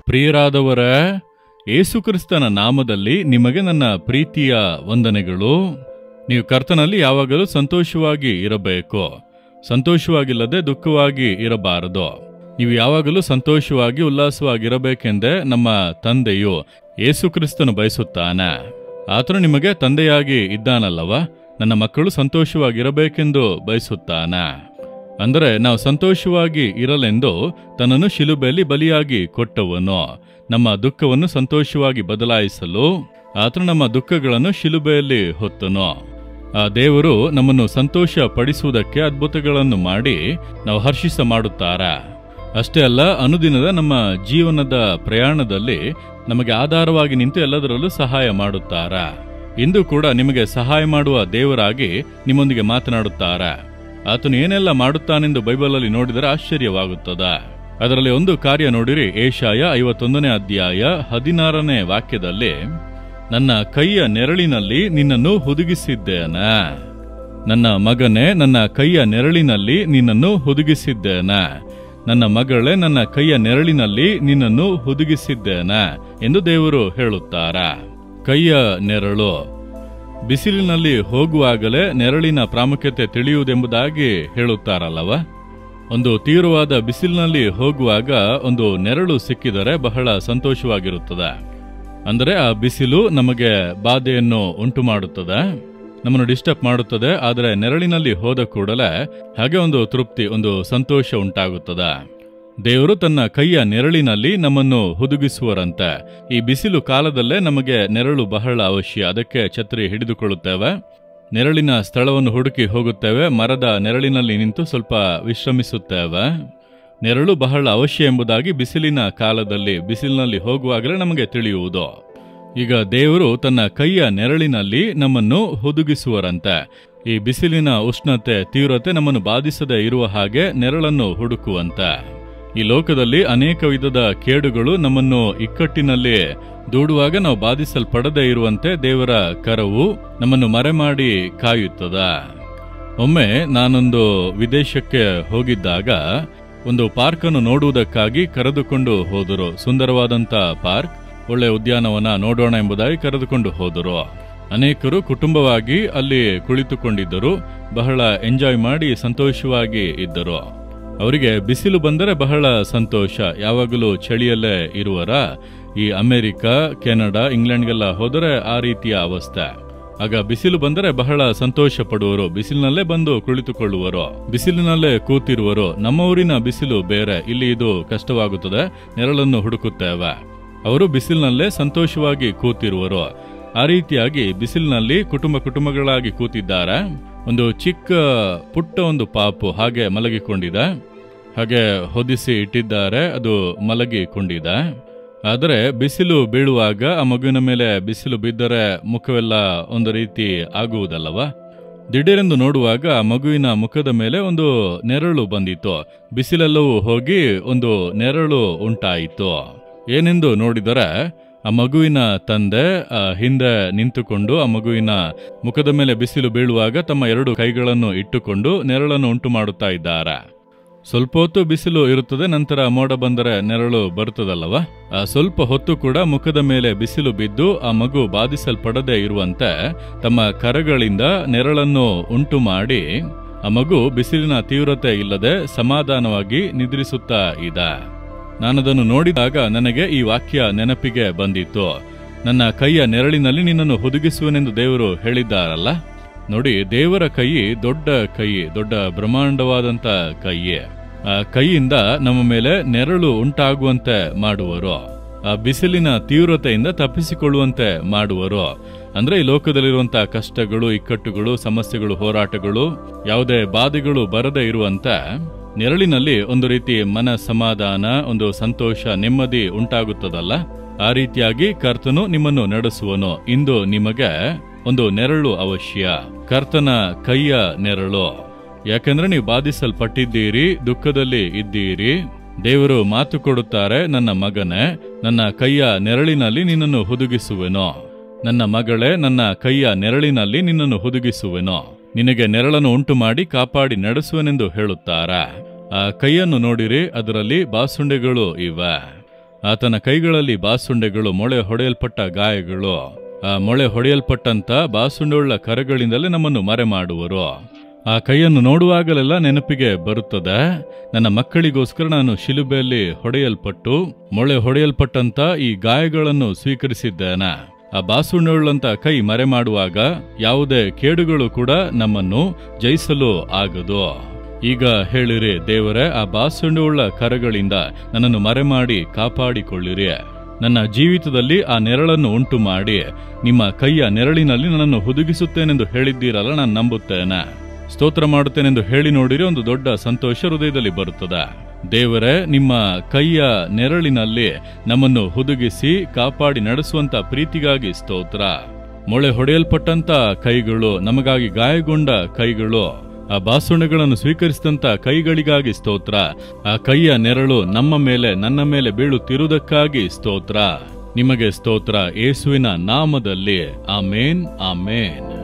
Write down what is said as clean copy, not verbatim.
ಪ್ರಿಯರಾದವರ, ಯೇಸುಕ್ರಿಸ್ತನ ನಾಮದಲ್ಲಿ ನಿಮಗೆ ನನ್ನ ಪ್ರೀತಿಯ ವಂದನೆಗಳು. ನೀವು ಕರ್ತನಲ್ಲಿ ಯಾವಾಗಲೂ ಸಂತೋಷವಾಗಿ ಇರಬೇಕು. ಸಂತೋಷವಾಗಿಲ್ಲದೆ ದುಃಖವಾಗಿ ಇರಬಾರದು. ನೀವು ಯಾವಾಗಲೂ ಸಂತೋಷವಾಗಿ ಉಲ್ಲಾಸವಾಗಿರಬೇಕೆಂದೇ ನಮ್ಮ ತಂದೆಯು ಯೇಸುಕ್ರಿಸ್ತನು ಬಯಸುತ್ತಾನೆ. ಆತನು ನಿಮಗೆ ತಂದೆಯಾಗಿ ಇದ್ದಾನಲ್ಲವ, ನನ್ನ ಮಕ್ಕಳು ಸಂತೋಷವಾಗಿರಬೇಕೆಂದು ಬಯಸುತ್ತಾನೆ. ಅಂದರೆ ನಾವು ಸಂತೋಷವಾಗಿ ಇರಲೆಂದು ತನ್ನನ್ನು ಶಿಲುಬೆಯಲ್ಲಿ ಬಲಿಯಾಗಿ ಕೊಟ್ಟವನು. ನಮ್ಮ ದುಃಖವನ್ನು ಸಂತೋಷವಾಗಿ ಬದಲಾಯಿಸಲು ಆತನು ನಮ್ಮ ದುಃಖಗಳನ್ನು ಶಿಲುಬೆಯಲ್ಲಿ ಹೊತ್ತನು. ಆ ದೇವರು ನಮ್ಮನ್ನು ಸಂತೋಷ ಪಡಿಸುವುದಕ್ಕೆ ಅದ್ಭುತಗಳನ್ನು ಮಾಡಿ ನಾವು ಹರ್ಷಿಸ ಮಾಡುತ್ತಾರೆ. ಅಷ್ಟೇ ಅಲ್ಲ, ಅನುದಿನದ ನಮ್ಮ ಜೀವನದ ಪ್ರಯಾಣದಲ್ಲಿ ನಮಗೆ ಆಧಾರವಾಗಿ ನಿಂತು ಎಲ್ಲದರಲ್ಲೂ ಸಹಾಯ ಮಾಡುತ್ತಾರೆ. ಇಂದು ಕೂಡ ನಿಮಗೆ ಸಹಾಯ ಮಾಡುವ ದೇವರಾಗಿ ನಿಮ್ಮೊಂದಿಗೆ ಮಾತನಾಡುತ್ತಾರೆ. ಆತನು ಏನೆಲ್ಲ ಮಾಡುತ್ತಾನೆಂದು ಬೈಬಲಲ್ಲಿ ನೋಡಿದರೆ ಆಶ್ಚರ್ಯವಾಗುತ್ತದೆ. ಅದರಲ್ಲಿ ಒಂದು ಕಾರ್ಯ ನೋಡಿರಿ. ಏಷಾಯ 51ನೇ ಅಧ್ಯಾಯ 16ನೇ ವಾಕ್ಯದಲ್ಲಿ, ನನ್ನ ಕೈಯ ನೆರಳಿನಲ್ಲಿ ನಿನ್ನನ್ನು ಹುದುಗಿಸಿದ್ದೇನೆ. ನನ್ನ ಮಗನೇ, ನನ್ನ ಕೈಯ ನೆರಳಿನಲ್ಲಿ ನಿನ್ನನ್ನು ಹುದುಗಿಸಿದ್ದೇನೆ. ನನ್ನ ಮಗಳೇ, ನನ್ನ ಕೈಯ ನೆರಳಿನಲ್ಲಿ ನಿನ್ನನ್ನು ಹುದುಗಿಸಿದ್ದೇನೆ ಎಂದು ದೇವರು ಹೇಳುತ್ತಾರೆ. ಕೈಯ ನೆರಳು. ಬಿಸಿಲಿನಲ್ಲಿ ಹೋಗುವಾಗಲೇ ನೆರಳಿನ ಪ್ರಾಮುಖ್ಯತೆ ತಿಳಿಯುವುದೆಂಬುದಾಗಿ ಹೇಳುತ್ತಾರಲ್ಲವ. ಒಂದು ತೀವ್ರವಾದ ಬಿಸಿಲಿನಲ್ಲಿ ಹೋಗುವಾಗ ಒಂದು ನೆರಳು ಸಿಕ್ಕಿದರೆ ಬಹಳ ಸಂತೋಷವಾಗಿರುತ್ತದೆ. ಅಂದರೆ ಆ ಬಿಸಿಲು ನಮಗೆ ಬಾಧೆಯನ್ನು ಉಂಟು ಮಾಡುತ್ತದೆ, ನಮ್ಮನ್ನು ಡಿಸ್ಟರ್ಬ್ ಮಾಡುತ್ತದೆ. ಆದರೆ ನೆರಳಿನಲ್ಲಿ ಹೋದ ಕೂಡಲೇ ಹಾಗೆ ಒಂದು ತೃಪ್ತಿ, ಒಂದು ಸಂತೋಷ ಉಂಟಾಗುತ್ತದೆ. ದೇವರು ತನ್ನ ಕೈಯ ನೆರಳಿನಲ್ಲಿ ನಮ್ಮನ್ನು ಹುದುಗಿಸುವರಂತೆ. ಈ ಬಿಸಿಲು ಕಾಲದಲ್ಲೇ ನಮಗೆ ನೆರಳು ಬಹಳ ಅವಶ್ಯ. ಅದಕ್ಕೆ ಛತ್ರಿ ಹಿಡಿದುಕೊಳ್ಳುತ್ತೇವೆ, ನೆರಳಿನ ಸ್ಥಳವನ್ನು ಹುಡುಕಿ ಹೋಗುತ್ತೇವೆ, ಮರದ ನೆರಳಿನಲ್ಲಿ ನಿಂತು ಸ್ವಲ್ಪ ವಿಶ್ರಮಿಸುತ್ತೇವೆ. ನೆರಳು ಬಹಳ ಅವಶ್ಯ ಎಂಬುದಾಗಿ ಬಿಸಿಲಿನ ಕಾಲದಲ್ಲಿ ಬಿಸಿಲಿನಲ್ಲಿ ಹೋಗುವಾಗಲೇ ನಮಗೆ ತಿಳಿಯುವುದು. ಈಗ ದೇವರು ತನ್ನ ಕೈಯ ನೆರಳಿನಲ್ಲಿ ನಮ್ಮನ್ನು ಹುದುಗಿಸುವರಂತೆ. ಈ ಬಿಸಿಲಿನ ಉಷ್ಣತೆ, ತೀವ್ರತೆ ನಮ್ಮನ್ನು ಬಾಧಿಸದೇ ಇರುವ ಹಾಗೆ ನೆರಳನ್ನು ಹುಡುಕುವಂತೆ. ಈ ಲೋಕದಲ್ಲಿ ಅನೇಕ ವಿಧದ ಕೇಡುಗಳು ನಮ್ಮನ್ನು ಇಕ್ಕಟ್ಟಿನಲ್ಲಿ ದೂಡುವಾಗ ನಾವು ಬಾಧಿಸಲ್ಪಡದೇ ಇರುವಂತೆ ದೇವರ ಕರವು ನಮ್ಮನ್ನು ಮರೆಮಾಡಿ ಕಾಯುತ್ತದೆ. ಒಮ್ಮೆ ನಾನೊಂದು ವಿದೇಶಕ್ಕೆ ಹೋಗಿದ್ದಾಗ ಒಂದು ಪಾರ್ಕನ್ನು ನೋಡುವುದಕ್ಕಾಗಿ ಕರೆದುಕೊಂಡು ಹೋದರು. ಸುಂದರವಾದಂಥ ಪಾರ್ಕ್, ಒಳ್ಳೆ ಉದ್ಯಾನವನ ನೋಡೋಣ ಎಂಬುದಾಗಿ ಕರೆದುಕೊಂಡು ಹೋದರು. ಅನೇಕರು ಕುಟುಂಬವಾಗಿ ಅಲ್ಲಿ ಕುಳಿತುಕೊಂಡಿದ್ದರು. ಬಹಳ ಎಂಜಾಯ್ ಮಾಡಿ ಸಂತೋಷವಾಗಿ ಇದ್ದರು. ಅವರಿಗೆ ಬಿಸಿಲು ಬಂದರೆ ಬಹಳ ಸಂತೋಷ. ಯಾವಾಗಲೂ ಚಳಿಯಲ್ಲೇ ಇರುವರ. ಈ ಅಮೆರಿಕ, ಕೆನಡಾ, ಇಂಗ್ಲೆಂಡ್ಗೆಲ್ಲ ಹೋದರೆ ಆ ರೀತಿಯ ಅವಸ್ಥೆ. ಆಗ ಬಿಸಿಲು ಬಂದರೆ ಬಹಳ ಸಂತೋಷ ಪಡುವರು. ಬಿಸಿಲಿನಲ್ಲೇ ಬಂದು ಕುಳಿತುಕೊಳ್ಳುವರು, ಬಿಸಿಲಿನಲ್ಲೇ ಕೂತಿರುವರು. ನಮ್ಮ ಊರಿನ ಬಿಸಿಲು ಬೇರೆ, ಇಲ್ಲಿ ಇದು ಕಷ್ಟವಾಗುತ್ತದೆ, ನೆರಳನ್ನು ಹುಡುಕುತ್ತೇವೆ. ಅವರು ಬಿಸಿಲಿನಲ್ಲೇ ಸಂತೋಷವಾಗಿ ಕೂತಿರುವರು. ಆ ರೀತಿಯಾಗಿ ಬಿಸಿಲಿನಲ್ಲಿ ಕುಟುಂಬಗಳಾಗಿ ಕೂತಿದ್ದಾರೆ. ಒಂದು ಚಿಕ್ಕ ಪುಟ್ಟ ಒಂದು ಪಾಪು ಹಾಗೆ ಮಲಗಿಕೊಂಡಿದೆ. ಹಾಗೆ ಹೊದಿಸಿ ಇಟ್ಟಿದ್ದಾರೆ, ಅದು ಮಲಗಿಕೊಂಡಿದೆ. ಆದರೆ ಬಿಸಿಲು ಬೀಳುವಾಗ ಆ ಮಗುವಿನ ಮೇಲೆ ಬಿಸಿಲು ಬಿದ್ದರೆ ಮುಖವೆಲ್ಲ ಒಂದು ರೀತಿ ಆಗುವುದಲ್ಲವ. ದಿಢೀರೆಂದು ನೋಡುವಾಗ ಆ ಮಗುವಿನ ಮುಖದ ಮೇಲೆ ಒಂದು ನೆರಳು ಬಂದಿತ್ತು. ಬಿಸಿಲೆಲ್ಲವೂ ಹೋಗಿ ಒಂದು ನೆರಳು ಉಂಟಾಯಿತು. ಏನೆಂದು ನೋಡಿದರೆ ಆ ಮಗುವಿನ ತಂದೆ ಹಿಂದೆ ನಿಂತುಕೊಂಡು ಆ ಮಗುವಿನ ಮುಖದ ಮೇಲೆ ಬಿಸಿಲು ಬೀಳುವಾಗ ತಮ್ಮ 2 ಕೈಗಳನ್ನು ಇಟ್ಟುಕೊಂಡು ನೆರಳನ್ನು ಉಂಟು ಮಾಡುತ್ತಾ ಇದ್ದಾರೆ. ಸ್ವಲ್ಪ ಹೊತ್ತು ಬಿಸಿಲು ಇರುತ್ತದೆ, ನಂತರ ಮೋಡ ಬಂದರೆ ನೆರಳು ಬರುತ್ತದಲ್ಲವ. ಸ್ವಲ್ಪ ಹೊತ್ತು ಕೂಡ ಮುಖದ ಮೇಲೆ ಬಿಸಿಲು ಬಿದ್ದು ಆ ಮಗು ಬಾಧಿಸಲ್ಪಡದೆ ಇರುವಂತೆ ತಮ್ಮ ಕರಗಳಿಂದ ನೆರಳನ್ನು ಉಂಟು ಮಾಡಿ ಆ ಮಗು ಬಿಸಿಲಿನ ತೀವ್ರತೆ ಇಲ್ಲದೆ ಸಮಾಧಾನವಾಗಿ ನಿದ್ರಿಸುತ್ತಾ ಇದೆ. ನಾನದನ್ನು ನೋಡಿದಾಗ ನನಗೆ ಈ ವಾಕ್ಯ ನೆನಪಿಗೆ ಬಂದಿತ್ತು. ನನ್ನ ಕೈಯ ನೆರಳಿನಲ್ಲಿ ನಿನ್ನನ್ನು ಹುದುಗಿಸುವನೆಂದು ದೇವರು ಹೇಳಿದ್ದಾರಲ್ಲ. ನೋಡಿ, ದೇವರ ಕೈ ದೊಡ್ಡ ಕೈ, ದೊಡ್ಡ ಬ್ರಹ್ಮಾಂಡವಾದಂಥ ಕೈ. ಆ ಕೈಯಿಂದ ನಮ್ಮ ಮೇಲೆ ನೆರಳು ಉಂಟಾಗುವಂತೆ ಮಾಡುವರು. ಆ ಬಿಸಿಲಿನ ತೀವ್ರತೆಯಿಂದ ತಪ್ಪಿಸಿಕೊಳ್ಳುವಂತೆ ಮಾಡುವರು. ಅಂದ್ರೆ ಈ ಲೋಕದಲ್ಲಿರುವಂತಹ ಕಷ್ಟಗಳು, ಇಕ್ಕಟ್ಟುಗಳು, ಸಮಸ್ಯೆಗಳು, ಹೋರಾಟಗಳು, ಯಾವುದೇ ಬಾಧೆಗಳು ಬರದೇ ಇರುವಂತೆ ನೆರಳಿನಲ್ಲಿ ಒಂದು ರೀತಿ ಮನ ಸಮಾಧಾನ, ಒಂದು ಸಂತೋಷ, ನೆಮ್ಮದಿ ಉಂಟಾಗುತ್ತದಲ್ಲ. ಆ ರೀತಿಯಾಗಿ ಕರ್ತನು ನಿಮ್ಮನ್ನು ನಡೆಸುವನು. ಇಂದು ನಿಮಗೆ ಒಂದು ನೆರಳು ಅವಶ್ಯ, ಕರ್ತನ ಕೈಯ ನೆರಳು. ಯಾಕೆಂದ್ರೆ ನೀವು ಬಾಧಿಸಲ್ಪಟ್ಟಿದ್ದೀರಿ, ದುಃಖದಲ್ಲಿ ಇದ್ದೀರಿ. ದೇವರು ಮಾತು ಕೊಡುತ್ತಾರೆ, ನನ್ನ ಮಗನೇ, ನನ್ನ ಕೈಯ ನೆರಳಿನಲ್ಲಿ ನಿನ್ನನ್ನು ಹುದುಗಿಸುವೆನು. ನನ್ನ ಮಗಳೇ, ನನ್ನ ಕೈಯ ನೆರಳಿನಲ್ಲಿ ನಿನ್ನನ್ನು ಹುದುಗಿಸುವೆನು, ನಿನಗೆ ನೆರಳನ್ನು ಉಂಟು ಮಾಡಿ ಕಾಪಾಡಿ ನಡೆಸುವೆನೆಂದು ಹೇಳುತ್ತಾರಾ? ಆ ಕೈಯನ್ನು ನೋಡಿರಿ, ಅದರಲ್ಲಿ ಬಾಸುಂಡೆಗಳು ಇವೆ. ಆತನ ಕೈಗಳಲ್ಲಿ ಬಾಸುಂಡೆಗಳು, ಮೊಳೆ ಹೊಡೆಯಲ್ಪಟ್ಟ ಗಾಯಗಳು. ಆ ಮೊಳೆ ಹೊಡೆಯಲ್ಪಟ್ಟಂತ ಬಾಸುಂಡೆಯುಳ್ಳ ಕರಗಳಿಂದಲೇ ನಮ್ಮನ್ನು ಮರೆ ಮಾಡುವರು. ಆ ಕೈಯನ್ನು ನೋಡುವಾಗಲೆಲ್ಲ ನೆನಪಿಗೆ ಬರುತ್ತದೆ, ನನ್ನ ಮಕ್ಕಳಿಗೋಸ್ಕರ ನಾನು ಶಿಲುಬೆಯಲ್ಲಿ ಹೊಡೆಯಲ್ಪಟ್ಟು ಮೊಳೆ ಹೊಡೆಯಲ್ಪಟ್ಟಂತ ಈ ಗಾಯಗಳನ್ನು ಸ್ವೀಕರಿಸಿದ್ದೇನೆ. ಆ ಬಾಸುಂಡೆಯುಳ್ಳಂತ ಕೈ ಮರೆ ಮಾಡುವಾಗ ಯಾವುದೇ ಕೇಡುಗಳು ಕೂಡ ನಮ್ಮನ್ನು ಜಯಿಸಲು ಆಗದು. ಈಗ ಹೇಳಿರಿ, ದೇವರೇ, ಆ ಬಾಸುಂಡೆಯುಳ್ಳ ಕರಗಳಿಂದ ನನ್ನನ್ನು ಮರೆ ಮಾಡಿ ಕಾಪಾಡಿಕೊಳ್ಳಿರಿ. ನನ್ನ ಜೀವಿತದಲ್ಲಿ ಆ ನೆರಳನ್ನು ಉಂಟು ಮಾಡಿ ನಿಮ್ಮ ಕೈಯ ನೆರಳಿನಲ್ಲಿ ನನ್ನನ್ನು ಹುದುಗಿಸುತ್ತೇನೆಂದು ಹೇಳಿದ್ದೀರಲ್ಲ, ನಾನು ನಂಬುತ್ತೇನೆ, ಸ್ತೋತ್ರ ಮಾಡುತ್ತೇನೆಂದು ಹೇಳಿ ನೋಡಿರಿ. ಒಂದು ದೊಡ್ಡ ಸಂತೋಷ ಹೃದಯದಲ್ಲಿ ಬರುತ್ತದೆ. ದೇವರೇ, ನಿಮ್ಮ ಕೈಯ ನೆರಳಿನಲ್ಲಿ ನಮ್ಮನ್ನು ಹುದುಗಿಸಿ ಕಾಪಾಡಿ ನಡೆಸುವಂತ ಪ್ರೀತಿಗಾಗಿ ಸ್ತೋತ್ರ. ಮೊಳೆ ಹೊಡೆಯಲ್ಪಟ್ಟಂತ ಕೈಗಳು, ನಮಗಾಗಿ ಗಾಯಗೊಂಡ ಕೈಗಳು, ಆ ಬಾಸುಂಡೆಗಳನ್ನು ಸ್ವೀಕರಿಸಿದಂತ ಕೈಗಳಿಗಾಗಿ ಸ್ತೋತ್ರ. ಆ ಕೈಯ ನೆರಳು ನಮ್ಮ ಮೇಲೆ, ನನ್ನ ಮೇಲೆ ಬೀಳುತ್ತಿರುವುದಕ್ಕಾಗಿ ಸ್ತೋತ್ರ. ನಿಮಗೆ ಸ್ತೋತ್ರ, ಯೇಸುವಿನ ನಾಮದಲ್ಲಿ. ಆಮೇನ್, ಆಮೇನ್.